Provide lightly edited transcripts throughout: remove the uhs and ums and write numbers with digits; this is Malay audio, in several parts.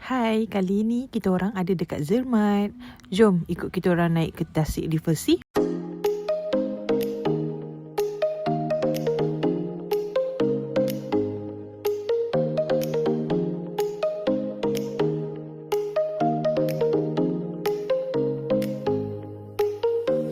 Hai, kali ni kita orang ada dekat Zermatt. Jom ikut kita orang naik ke Tasik River Sea.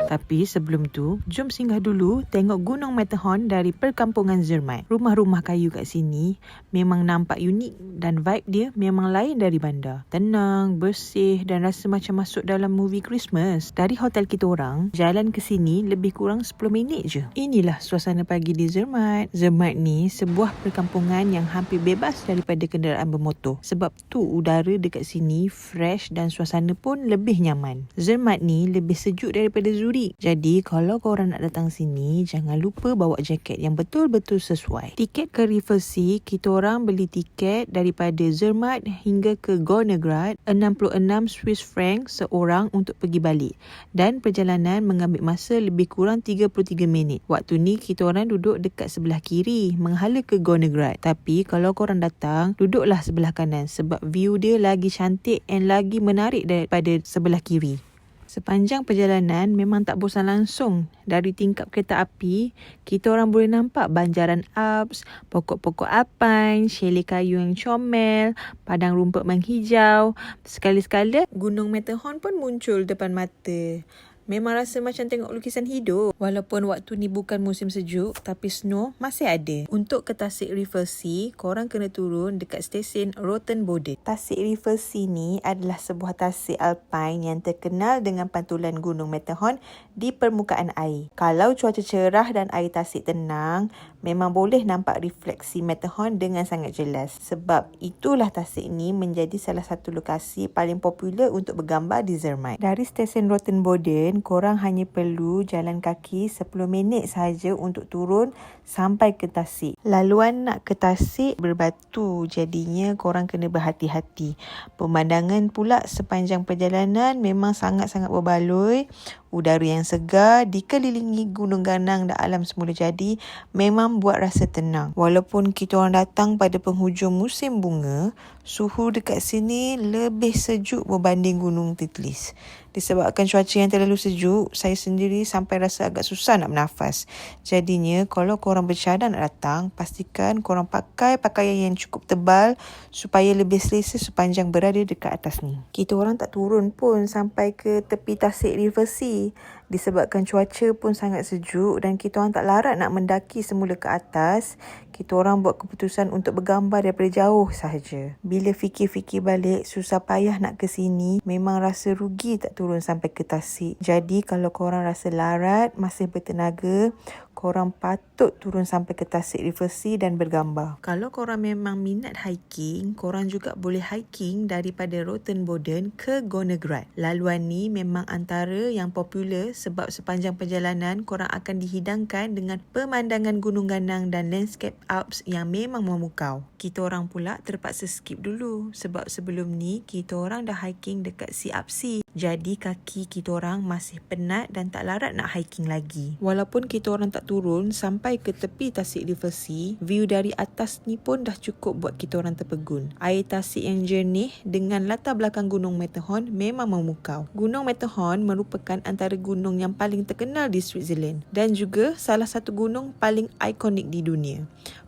Tapi sebelum tu, jom singgah dulu tengok Gunung Matterhorn dari perkampungan Zermatt. Rumah-rumah kayu kat sini memang nampak unik dan vibe dia memang lain dari bandar. Tenang, bersih dan rasa macam masuk dalam movie Christmas. Dari hotel kita orang, jalan ke sini lebih kurang 10 minit je. Inilah suasana pagi di Zermatt. Zermatt ni sebuah perkampungan yang hampir bebas daripada kenderaan bermotor. Sebab tu udara dekat sini fresh dan suasana pun lebih nyaman. Zermatt ni lebih sejuk daripada Zurich. Jadi kalau korang nak datang sini, jangan lupa bawa jaket yang betul-betul sesuai. Tiket ke River Sea, kita orang beli tiket daripada Zermatt hingga ke Gornegracht, 66 Swiss franc seorang untuk pergi balik. Dan perjalanan mengambil masa lebih kurang 33 minit. Waktu ni kita orang duduk dekat sebelah kiri, menghala ke Gornegracht. Tapi kalau korang datang, duduklah sebelah kanan sebab view dia lagi cantik and lagi menarik daripada sebelah kiri. Sepanjang perjalanan memang tak bosan langsung. Dari tingkap kereta api, kita orang boleh nampak banjaran Alps, pokok-pokok alpine, chalet kayu yang comel, padang rumput menghijau. Sekali-sekala, Gunung Matterhorn pun muncul depan mata. Memang rasa macam tengok lukisan hidup. Walaupun waktu ni bukan musim sejuk, tapi snow masih ada. Untuk ke Tasik River Sea, korang kena turun dekat stesen Rottenboden. Tasik River Sea ni adalah sebuah tasik alpine yang terkenal dengan pantulan Gunung Matterhorn di permukaan air. Kalau cuaca cerah dan air tasik tenang, memang boleh nampak refleksi Matterhorn dengan sangat jelas. Sebab itulah tasik ni menjadi salah satu lokasi paling popular untuk bergambar di Zermatt. Dari stesen Rottenboden, korang hanya perlu jalan kaki 10 minit sahaja untuk turun sampai ke Tasik. Laluan nak ke Tasik berbatu, jadinya korang kena berhati-hati. Pemandangan pula sepanjang perjalanan memang sangat-sangat berbaloi. Udara yang segar dikelilingi gunung ganang dan alam semula jadi memang buat rasa tenang. Walaupun kita orang datang pada penghujung musim bunga, suhu dekat sini lebih sejuk berbanding Gunung Titlis. Disebabkan cuaca yang terlalu sejuk, saya sendiri sampai rasa agak susah nak bernafas. Jadinya, kalau korang bercadang nak datang, pastikan korang pakai pakaian yang cukup tebal supaya lebih selesa sepanjang berada dekat atas ni. Kita orang tak turun pun sampai ke tepi Tasik River Sea. Disebabkan cuaca pun sangat sejuk dan kita orang tak larat nak mendaki semula ke atas, kita orang buat keputusan untuk bergambar daripada jauh sahaja. Bila fikir-fikir balik, susah payah nak ke sini, memang rasa rugi tak turun sampai ke Tasik. Jadi kalau korang rasa larat, masih bertenaga, korang patut turun sampai ke Tasik River Sea dan bergambar. Kalau korang memang minat hiking, korang juga boleh hiking daripada Rottenboden ke Gornegracht. Laluan ni memang antara yang popular sebab sepanjang perjalanan korang akan dihidangkan dengan pemandangan gunung ganang dan landscape Alps yang memang memukau. Kita orang pula terpaksa skip dulu sebab sebelum ni kita orang dah hiking dekat Siapsi. Jadi kaki kita orang masih penat dan tak larat nak hiking lagi. Walaupun kita orang tak turun sampai ke tepi Tasik River Sea, view dari atas ni pun dah cukup buat kita orang terpegun. Air tasik yang jernih dengan latar belakang Gunung Matterhorn memang memukau. Gunung Matterhorn merupakan antara gunung yang paling terkenal di Switzerland dan juga salah satu gunung paling ikonik di dunia.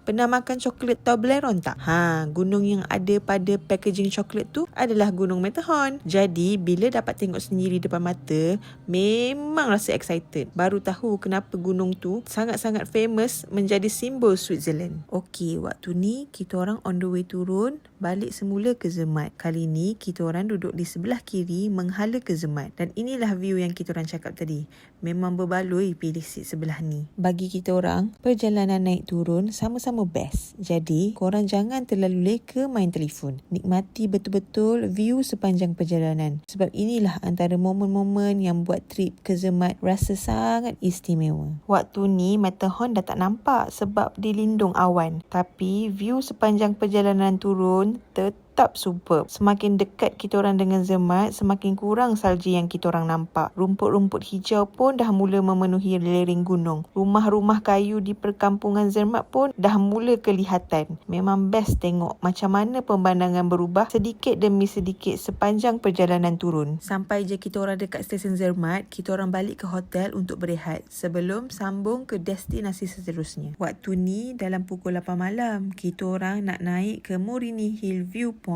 Pernah makan coklat Toblerone tak? Gunung yang ada pada packaging coklat tu adalah Gunung Matterhorn. Jadi, bila dapat tengok sendiri depan mata, memang rasa excited. Baru tahu kenapa gunung tu sangat-sangat famous menjadi simbol Switzerland. Okey, waktu ni kita orang on the way turun, balik semula ke Zermatt. Kali ni, kita orang duduk di sebelah kiri menghala ke Zermatt. Dan inilah view yang kita orang cakap tadi. Memang berbaloi pilih seat sebelah ni. Bagi kita orang, perjalanan naik turun sama-sama best. Jadi, korang jangan terlalu leka main telefon. Nikmati betul-betul view sepanjang perjalanan. Sebab inilah antara momen-momen yang buat trip ke Zermatt rasa sangat istimewa. Waktu ni Matterhorn dah tak nampak sebab dilindung awan. Tapi view sepanjang perjalanan turun tetap tetap superb. Semakin dekat kita orang dengan Zermatt, semakin kurang salji yang kita orang nampak. Rumput-rumput hijau pun dah mula memenuhi lereng gunung. Rumah-rumah kayu di perkampungan Zermatt pun dah mula kelihatan. Memang best tengok macam mana pemandangan berubah sedikit demi sedikit sepanjang perjalanan turun. Sampai je kita orang dekat stesen Zermatt, kita orang balik ke hotel untuk berehat sebelum sambung ke destinasi seterusnya. Waktu ni dalam pukul 8 malam, kita orang nak naik ke Morini Hill Viewpoint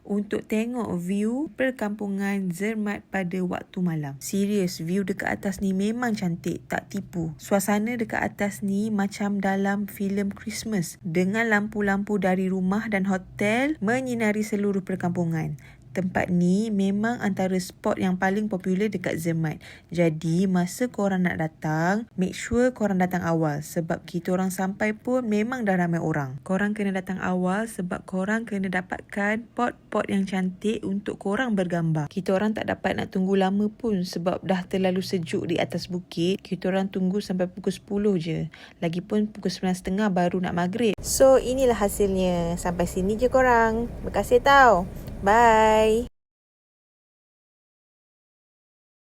untuk tengok view perkampungan Zermatt pada waktu malam. Serius, view dekat atas ni memang cantik, tak tipu. Suasana dekat atas ni macam dalam filem Christmas dengan lampu-lampu dari rumah dan hotel menyinari seluruh perkampungan. Tempat ni memang antara spot yang paling popular dekat Zermatt. Jadi, masa korang nak datang, make sure korang datang awal sebab kita orang sampai pun memang dah ramai orang. Korang kena datang awal sebab korang kena dapatkan pot-pot yang cantik untuk korang bergambar. Kita orang tak dapat nak tunggu lama pun sebab dah terlalu sejuk di atas bukit. Kita orang tunggu sampai pukul 10 je. Lagipun pukul 9.30 baru nak maghrib. So, inilah hasilnya. Sampai sini je korang. Terima kasih tau. Bye.